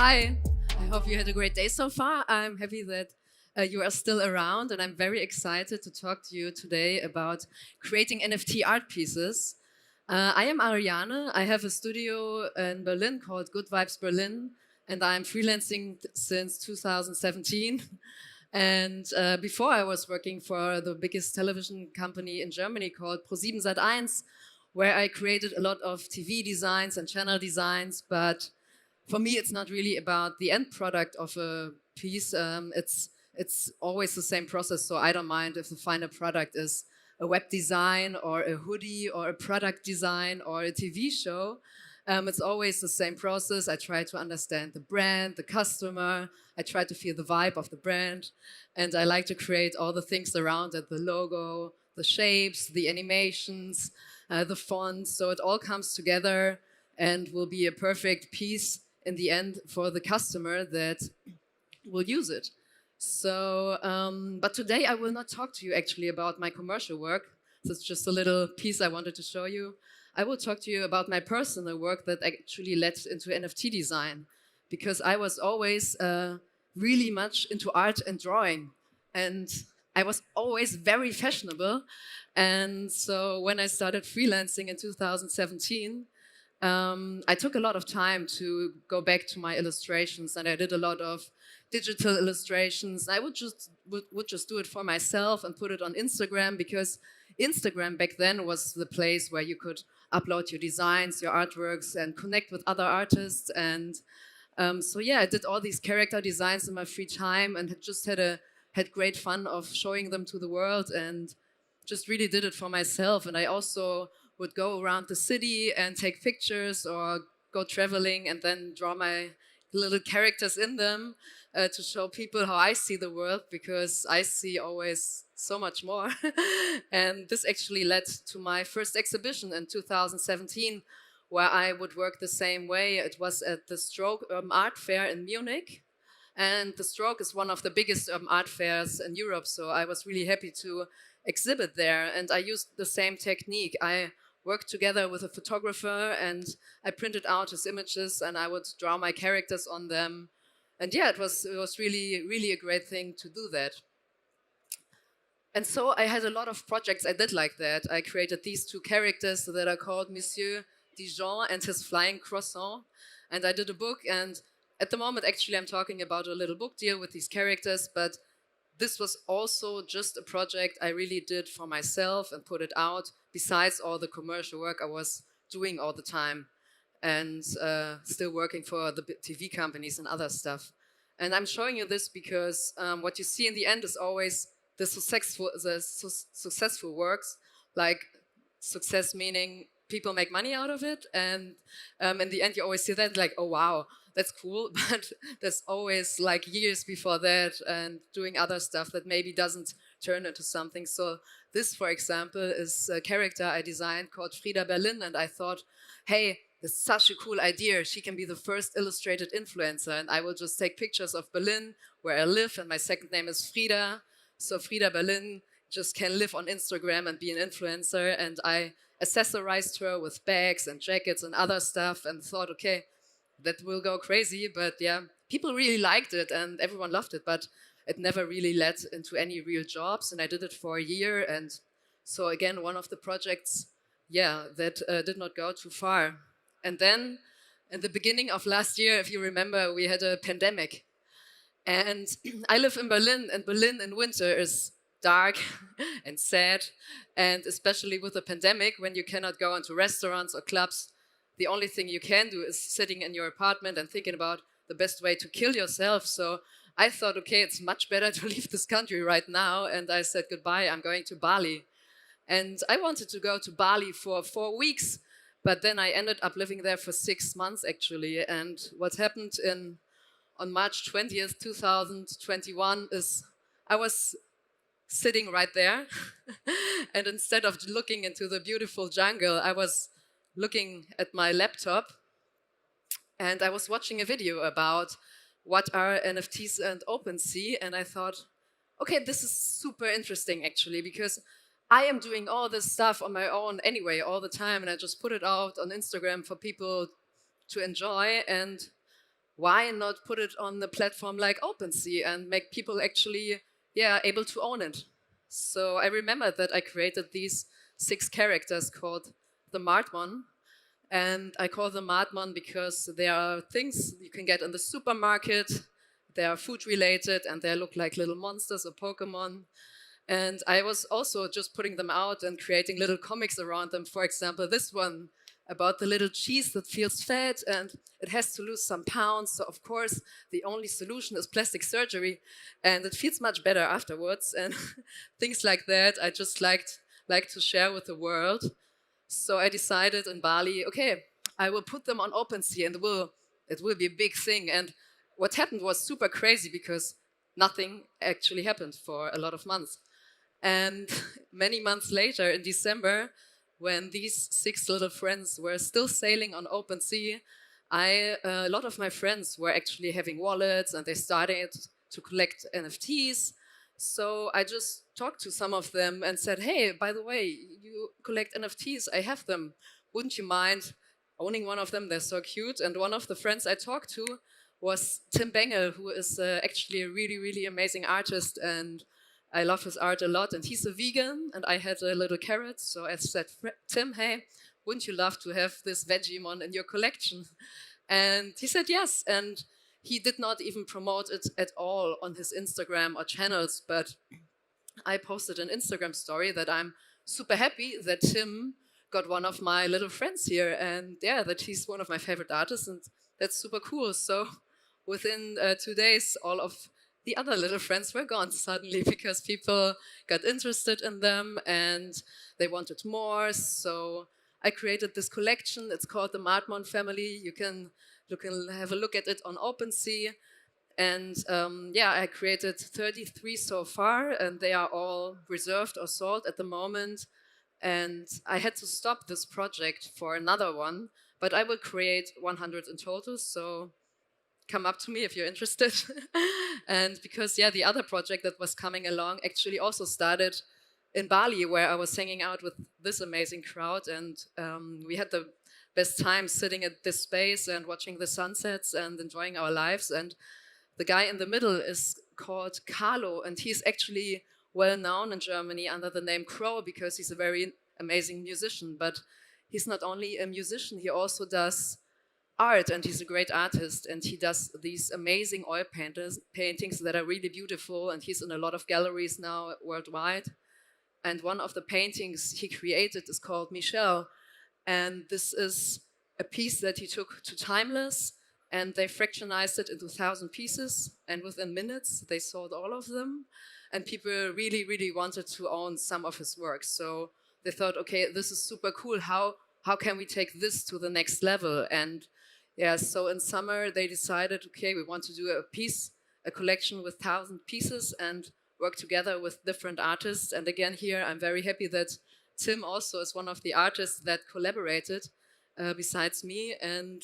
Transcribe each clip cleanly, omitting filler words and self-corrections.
Hi, I hope you had a great day so far. I'm happy that you are still around, and I'm very excited to talk to you today about creating NFT art pieces. I am Ariane. I have a studio in Berlin called Good Vibes Berlin, and I'm freelancing since 2017. And before I was working for the biggest television company in Germany called Pro7 Sat.1, where I created a lot of TV designs and channel designs, but for me, it's not really about the end product of a piece. It's always the same process. So I don't mind if the final product is a web design or a hoodie or a product design or a TV show. It's always the same process. I try to understand the brand, the customer. I try to feel the vibe of the brand, and I like to create all the things around it: the logo, the shapes, the animations, the fonts. So it all comes together and will be a perfect piece in the end for the customer that will use it. So, but today I will not talk to you actually about my commercial work. That's just a little piece I wanted to show you. I will talk to you about my personal work that actually led into NFT design, because I was always really much into art and drawing, and I was always very fashionable. And so when I started freelancing in 2017, I took a lot of time to go back to my illustrations, and I did a lot of digital illustrations. I would just do it for myself and put it on Instagram, because Instagram back then was the place where you could upload your designs, your artworks, and connect with other artists. And so yeah, I did all these character designs in my free time, and had great fun of showing them to the world, and just really did it for myself. And I also would go around the city and take pictures or go traveling and then draw my little characters in them to show people how I see the world, because I see always so much more. And this actually led to my first exhibition in 2017, where I would work the same way. It was at the Stroke Art Fair in Munich. And the Stroke is one of the biggest art fairs in Europe, so I was really happy to exhibit there. And I used the same technique. I worked together with a photographer, and I printed out his images, and I would draw my characters on them. And yeah, it was really a great thing to do that. And so I had a lot of projects I did like that. I created these two characters that are called Monsieur Dijon and his flying croissant. And I did a book, and at the moment, actually, I'm talking about a little book deal with these characters, but this was also just a project I really did for myself and put it out, besides all the commercial work I was doing all the time, and still working for the TV companies and other stuff. And I'm showing you this because what you see in the end is always the successful works, like success meaning people make money out of it, and in the end you always see that like, oh wow, that's cool. But there's always like years before that and doing other stuff that maybe doesn't turn into something. So this, for example, is a character I designed called Frida Berlin, and I thought, hey, this is such a cool idea. She can be the first illustrated influencer, and I will just take pictures of Berlin, where I live, and my second name is Frida. So Frida Berlin just can live on Instagram and be an influencer. And I accessorized her with bags and jackets and other stuff, and thought, okay, that will go crazy. But yeah, people really liked it and everyone loved it, but it never really led into any real jobs. And I did it for a year. And so again, one of the projects, yeah, that did not go too far. And then in the beginning of last year, if you remember, we had a pandemic. And I live in Berlin, and Berlin in winter is dark and sad. And especially with the pandemic, when you cannot go into restaurants or clubs, the only thing you can do is sitting in your apartment and thinking about the best way to kill yourself. So I thought, okay, it's much better to leave this country right now. And I said goodbye, I'm going to Bali. And I wanted to go to Bali for 4 weeks, but then I ended up living there for 6 months actually. And what happened on March 20th, 2021 is I was sitting right there. And instead of looking into the beautiful jungle, I was looking at my laptop, and I was watching a video about what are NFTs and OpenSea, and I thought, okay, this is super interesting actually, because I am doing all this stuff on my own anyway all the time, and I just put it out on Instagram for people to enjoy. And why not put it on the platform like OpenSea and make people actually, able to own it? So I remember that I created these 6 characters called the Martmon. And I call them Martmon because they are things you can get in the supermarket. They are food related and they look like little monsters or Pokemon. And I was also just putting them out and creating little comics around them. For example, this one about the little cheese that feels fat and it has to lose some pounds. So of course, the only solution is plastic surgery, and it feels much better afterwards. And things like that, I just like to share with the world. So I decided in Bali, okay, I will put them on OpenSea, and it will be a big thing. And what happened was super crazy because nothing actually happened for a lot of months. And many months later, in December, when these 6 little friends were still sailing on open sea, a lot of my friends were actually having wallets and they started to collect NFTs. So I just talked to some of them and said, hey, by the way, you collect NFTs, I have them. Wouldn't you mind owning one of them? They're so cute. And one of the friends I talked to was Tim Bengel, who is actually a really, really amazing artist, and I love his art a lot. And he's a vegan, and I had a little carrot, so I said, Tim, hey, wouldn't you love to have this Vegemon in your collection? And he said yes, and he did not even promote it at all on his Instagram or channels, but I posted an Instagram story that I'm super happy that Tim got one of my little friends here, and yeah, that he's one of my favorite artists, and that's super cool. So within 2 days, all of the other little friends were gone suddenly because people got interested in them and they wanted more. So I created this collection. It's called the Martmon family. You can have a look at it on OpenSea. And I created 33 so far, and they are all reserved or sold at the moment. And I had to stop this project for another one, but I will create 100 in total. So come up to me if you're interested. And because, the other project that was coming along actually also started in Bali, where I was hanging out with this amazing crowd. And we had the best time sitting at this space and watching the sunsets and enjoying our lives. And the guy in the middle is called Carlo, and he's actually well known in Germany under the name Crow because he's a very amazing musician. But he's not only a musician, he also does art, and he's a great artist, and he does these amazing oil paintings that are really beautiful, and he's in a lot of galleries now worldwide. And one of the paintings he created is called Michelle, and this is a piece that he took to Timeless, and they fractionized it into 1,000 pieces, and within minutes they sold all of them, and people really, really wanted to own some of his work. So they thought, okay, this is super cool. How can we take this to the next level? And so in summer they decided, okay, we want to do a collection with 1,000 pieces and work together with different artists. And again, here I'm very happy that Tim also is one of the artists that collaborated besides me. And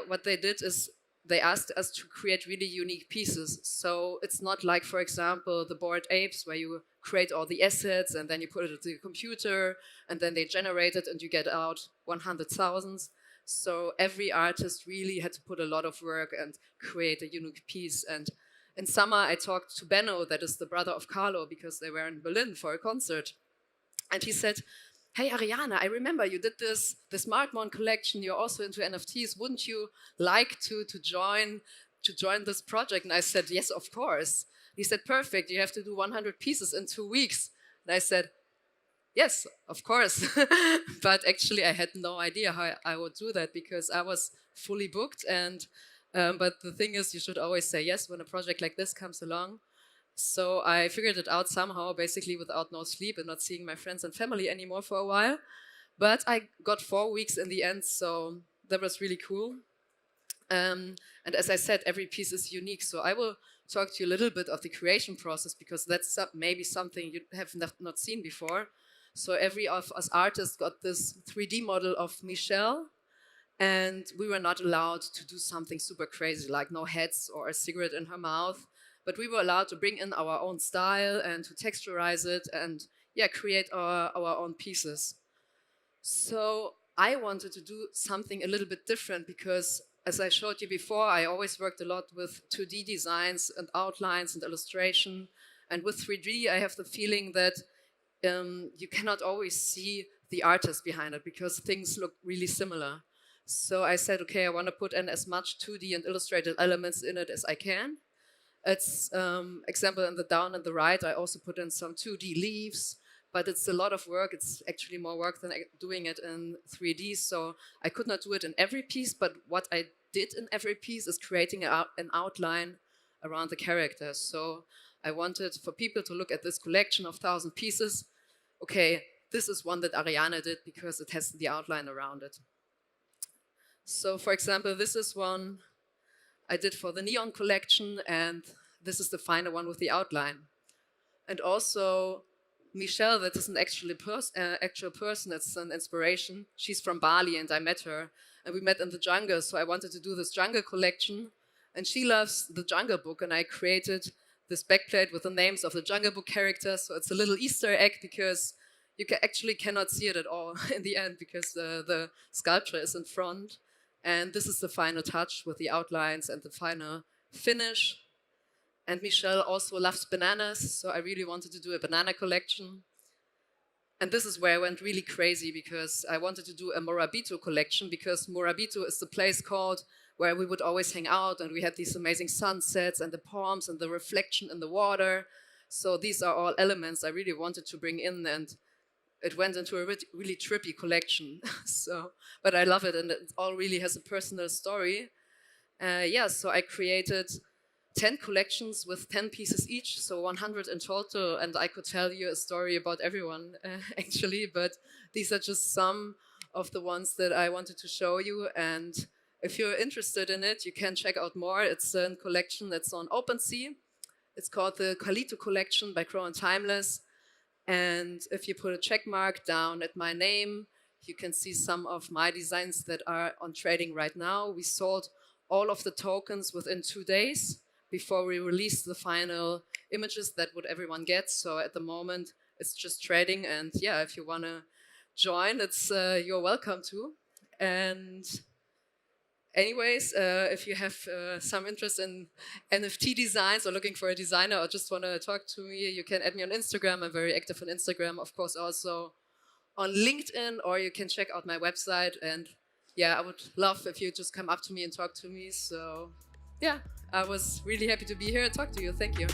what they did is they asked us to create really unique pieces. So it's not like, for example, the Bored Apes, where you create all the assets and then you put it into the computer and then they generate it and you get out 100,000. So every artist really had to put a lot of work and create a unique piece. And in summer, I talked to Benno, that is the brother of Carlo, because they were in Berlin for a concert. And he said, hey, Ariane, I remember you did this Martmon collection. You're also into NFTs. Wouldn't you like to join this project? And I said, yes, of course. He said, perfect. You have to do 100 pieces in 2 weeks. And I said, yes, of course. But actually, I had no idea how I would do that because I was fully booked. And but the thing is, you should always say yes when a project like this comes along. So I figured it out somehow, basically without no sleep and not seeing my friends and family anymore for a while. But I got 4 weeks in the end, so that was really cool. And as I said, every piece is unique. So I will talk to you a little bit of the creation process because that's maybe something you have not seen before. So every of us artists got this 3D model of Michelle, and we were not allowed to do something super crazy, like no heads or a cigarette in her mouth. But we were allowed to bring in our own style and to texturize it and create our own pieces. So I wanted to do something a little bit different because as I showed you before, I always worked a lot with 2D designs and outlines and illustration. And with 3D, I have the feeling that you cannot always see the artist behind it because things look really similar. So I said, okay, I want to put in as much 2D and illustrated elements in it as I can. It's example in the down and the right, I also put in some 2D leaves, but it's a lot of work. It's actually more work than doing it in 3D. So I could not do it in every piece, but what I did in every piece is creating an outline around the characters. So I wanted for people to look at this collection of 1,000 pieces. Okay, this is one that Ariane did because it has the outline around it. So for example, this is one I did for the Neon collection, and this is the final one with the outline. And also Michelle, that is an actual person, it's an inspiration. She's from Bali and I met her and we met in the jungle. So I wanted to do this jungle collection and she loves the Jungle Book and I created this backplate with the names of the Jungle Book characters. So it's a little Easter egg because you actually cannot see it at all in the end because the sculpture is in front. And this is the final touch with the outlines and the final finish. And Michelle also loves bananas, so I really wanted to do a banana collection. And this is where I went really crazy because I wanted to do a Morabito collection because Morabito is the place called where we would always hang out and we had these amazing sunsets and the palms and the reflection in the water. So these are all elements I really wanted to bring in and it went into a really trippy collection. But I love it and it all really has a personal story. So I created 10 collections with 10 pieces each, so 100 in total, and I could tell you a story about everyone, actually, but these are just some of the ones that I wanted to show you, and if you're interested in it, you can check out more. It's a collection that's on OpenSea. It's called the Carlito Collection by Crow and Timeless, and if you put a check mark down at my name, you can see some of my designs that are on trading right now. We sold all of the tokens within 2 days before we release the final images that would everyone get. So at the moment, it's just trading. And yeah, if you want to join, you're welcome to. And anyways, if you have some interest in NFT designs or looking for a designer or just want to talk to me, you can add me on Instagram. I'm very active on Instagram, of course, also on LinkedIn, or you can check out my website. And yeah, I would love if you just come up to me and talk to me. So yeah, I was really happy to be here and talk to you. Thank you.